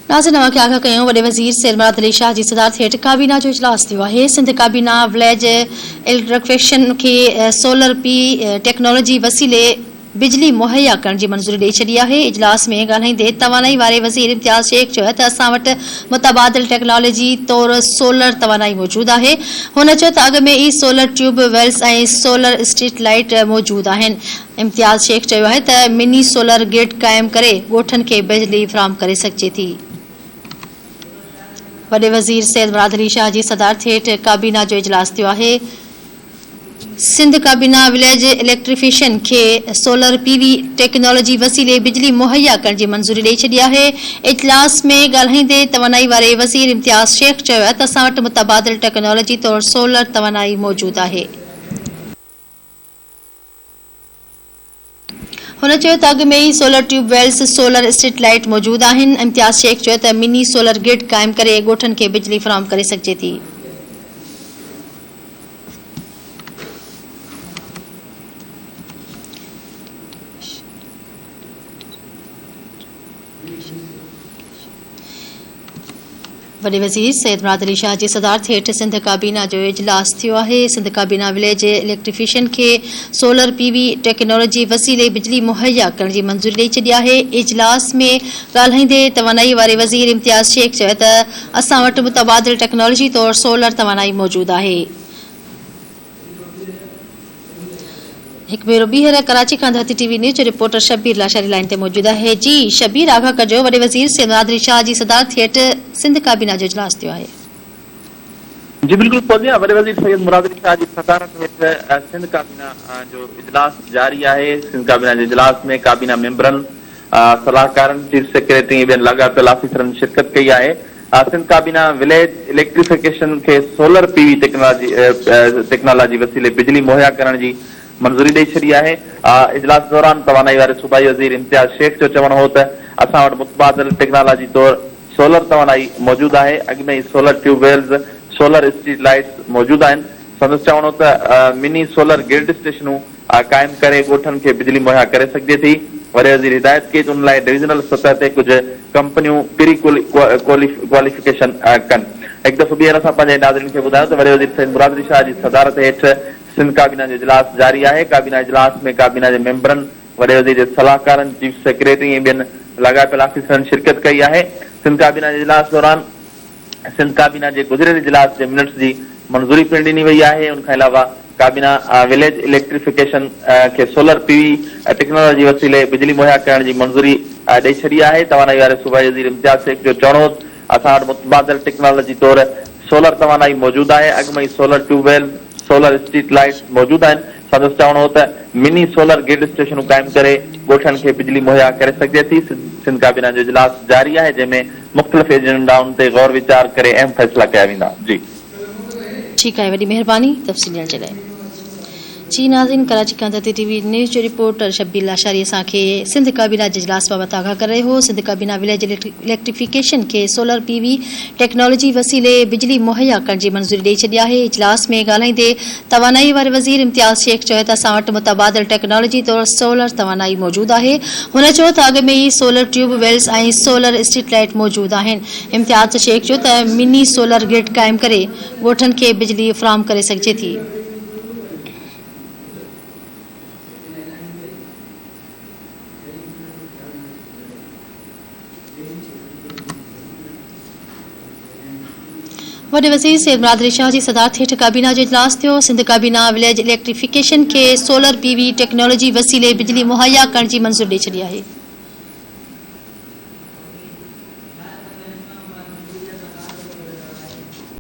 नाज़रीन नवां आगाह कयूं वॾे वज़ीर सैयद मुराद अली शाह जी सदारत हेठि काबीना जो इजलास थियो आहे। सिंध काबीना विलेज इलेक्ट्रिफिकेशन खे सोलर पी टेक्नोलॉजी वसीले बिजली मुहैया करण जी मंज़ूरी ॾेई छॾी आहे। इजलास में ॻाल्हाईंदे तवानाई वारे वज़ीर इम्तियाज़ शेख चयो त असां वटि मुतबादिल टेक्नोलॉजी तौरु सोलर तवानाई मौजूदु आहे। हुन चयो त अॻु में ई सोलर ट्यूब वेल्स ऐं सोलर स्ट्रीट लाइट मौजूदु आहिनि। इम्तियाज़ शेख चयो आहे त मिनी सोलर ग्रिड क़ाइमु करे ॻोठनि खे बिजली फ़राहम करे सघिजे थी। वॾे वज़ीर सैयद मुराद अली शाह जी सदारत हेठि काबीना जो इजलास थियो आहे। सिंध काबीना विलेज इलेक्ट्रिफिकेशन खे सोलर पीवी टेक्नोलॉजी वसीले बिजली मुहैया करण जी मंज़ूरी ॾेई छॾी आहे। इजलास में ॻाल्हाईंदे तवानाई वारे वज़ीर इम्तियाज़ शेख चयो त असां वटि मुतबादिल टेक्नोलॉजी तौरु सोलर तवानाई मौजूदु आहे। हुन चयो त अॻु में ई solar tube wells solar street light मौजूदु आहिनि। इम्तियाज़ शेख चयो त मिनी सोलर ग्रिड क़ाइमु करे ॻोठनि खे बिजली फ़राहम करे सघिजे थी। वॾे वज़ीर सैयद मुराद अली शाह जी सदारत हेठि सिंध काबीना जो इजलास थियो आहे। सिंध काबीना विलेज इलेक्ट्रिफिकेशन खे सोलर पीवी टेक्नोलॉजी वसीले बिजली मुहैया करण जी मंज़ूरी ॾेई छॾी आहे। इजलास में ॻाल्हाईंदे तवानाई वारे वज़ीर इम्तियाज़ शेख चयो त असां वटि मुतबादिल टेक्नोलॉजी तौरु सोलर तवानाई मौजूदु आहे। हिकु भेरो ॿीहर कराची खां धरती टीवी न्यूज़ जो रिपोर्टर शबीर लाशारी लाइन ते मौजूदु आहे। जी शबीर आगाह कजो वॾे वज़ीर सैयद मुराद अली शाह जी सदारत हेठि सिंध काबीना जो इजलास थियो आहे। जी बिल्कुल पहुंचे वॾे वज़ीर सैयद मुराद अली शाह जी सदारत हेठि सिंध काबीना जो इजलास जारी आहे। सिंध काबीना जे इजलास में काबीना मेंबरनि सलाहकारनि चीफ सेक्रेटरी ॿियनि लाॻापियल ऑफिसरनि शिरकत कई आहे। सिंध काबीना विलेज इलेक्ट्रिफिकेशन खे सोलर पीवी टेक्नोलॉजी वसीले बिजली मुहैया करण जी मंजूरी ॾेई छॾी आहे। इजलास दौरान तवानाई वारे सूबाई वज़ीर इम्तियाज़ शेख जो चवणु हो त असां वटि मुतबादिल टेक्नोलॉजी तौरु सोलर तवानाई मौजूदु आहे। अॻु में ई solar tubewells solar street lights मौजूदु आहिनि। संदसि चवणो त मिनी सोलर ग्रिड स्टेशनूं क़ाइमु करे ॻोठनि खे बिजली मुहैया करे सघिजे थी। वॾे वज़ीर हिदायत कई त उन लाइ डिविज़नल सतह ते कुझु कंपनियूं प्री क्वालिफिकेशन कनि। हिकु दफ़ो ॿीहर असां पंहिंजे नाज़रीन खे ॿुधायो त वॾे वज़ीर सैयद मुराद अली शाह जी सदारत हेठि सिंध काबीना जो इजलास जारी आहे। काबीना इजलास में काबीना जे मेंबरनि वॾे वज़ीर जे सलाहकारनि चीफ सेक्रेटरी ऐं ॿियनि लाॻापियल ऑफिसरनि शिरकत कई आहे। सिंध काबीना जे इजलास दौरान सिंध काबीना जे गुज़िरियल इजलास जे मिनट्स जी मंज़ूरी पिणु ॾिनी वई आहे। उनखां अलावा काबीना विलेज इलेक्ट्रिफिकेशन खे सोलर पीवी टेक्नोलॉजी वसीले बिजली मुहैया करण जी मंज़ूरी ॾेई छॾी आहे। तवानाई वारे सूबाई वज़ीर इम्तियाज़ शेख जो चवणो हो असां वटि मुतबादिल टेक्नोलॉजी तौरु सोलर तवानाई मौजूदु आहे। अॻु में ई solar tubewell solar street lights मौजूदु आहिनि। संदसि चवणो हो त मिनी सोलर ग्रिड स्टेशनूं क़ाइमु करे ॻोठनि खे बिजली मुहैया करे सघिजे थी। सिंध काबीना जो इजलास जारी आहे जंहिंमें मुख़्तलिफ़ एजेंडाउनि ते गौर वीचार करे अहम फ़ैसिला कया वेंदा। जी ठीकु आहे, वॾी महिरबानी तफ़सील ॾियण जे लाइ। जी नाज़रीन, कराची खां धरती टीवी न्यूज़ जो रिपोर्टर शबीर लाशारी असांखे सिंध काबीना जे इजलास बाबति आगाह करे रहियो हो। सिंध काबीना विलेज इलेक्ट्रिफिकेशन खे सोलर पीवी टेक्नोलॉजी वसीले बिजली मुहैया करण जी मंज़ूरी ॾेई छॾी आहे। इजलास में ॻाल्हाईंदे तवानाई वारे वज़ीर इम्तियाज़ शेख चयो त असां वटि मुतबादिल टेक्नोलॉजी तौरु सोलर तवानाई मौजूदु आहे। हुन चयो त अॻु में ई सोलर ट्यूब वेल्स ऐं सोलर स्ट्रीट लाइट मौजूदु आहिनि। इम्तियाज़ शेख चयो त मिनी सोलर ग्रिड क़ाइमु करे ॻोठनि खे बिजली फ़राहम करे सघिजे थी। वॾे वज़ीर सैयद मुराद अली शाह जी सदारत हेठि काबीना जो इजलास थियो। सिंध काबीना विलेज इलेक्ट्रिफिकेशन खे सोलर पीवी टेक्नोलॉजी वसीले बिजली मुहैया करण जी मंज़ूरी ॾेई छॾी आहे।